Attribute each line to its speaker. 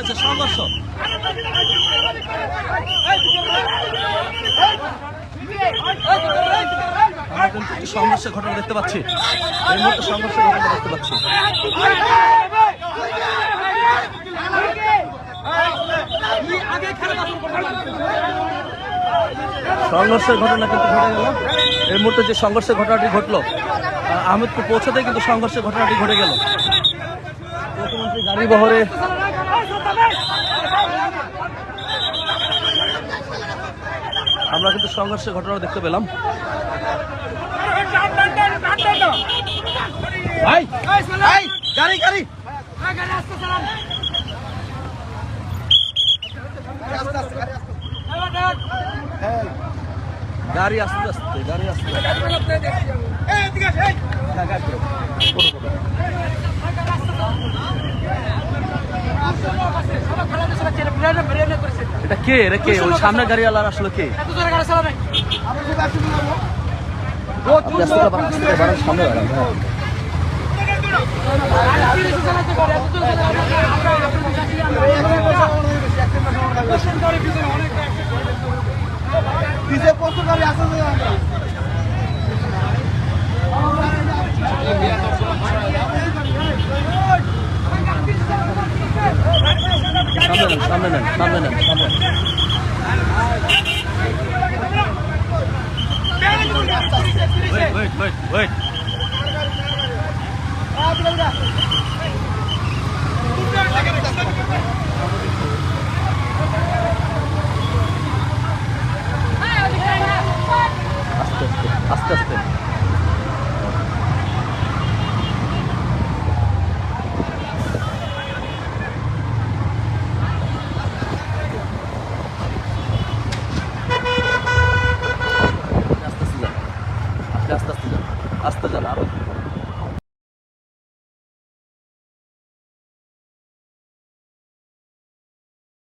Speaker 1: হয়েছে সংঘর্ষ। আমরা কিন্তু একটি সংঘর্ষের ঘটনা দেখতে পাচ্ছি, এই মুহূর্তে সংঘর্ষের ঘটনা দেখতে পাচ্ছি। সংঘর্ষের ঘটনা কিন্তু ঘটে গেল এই মুহূর্তে। যে সংঘর্ষের ঘটনাটি ঘটলো আহমেদপুর পৌঁছাতে কিন্তু সংঘর্ষের ঘটনাটি ঘটে গেল। মুখ্যমন্ত্রী গাড়ি বহরে আমরা কিন্তু সংঘর্ষের ঘটনা দেখতে পেলাম। ভাই গাড়ি গাড়ি গাড়ি আস্তে আস্তে গাড়ি আস্তে এটা কে রে? কে ওই সামনে গাড়িওয়ালার আসলে কে? সামনে প্রচুর গাড়ি আসে। সামনে নেন সামনে নেন সামনে। ওয়েট আস্তে আস্তে আস্তে আস্তে যান, আস্তে আস্তে যান, আস্তে যান আরো।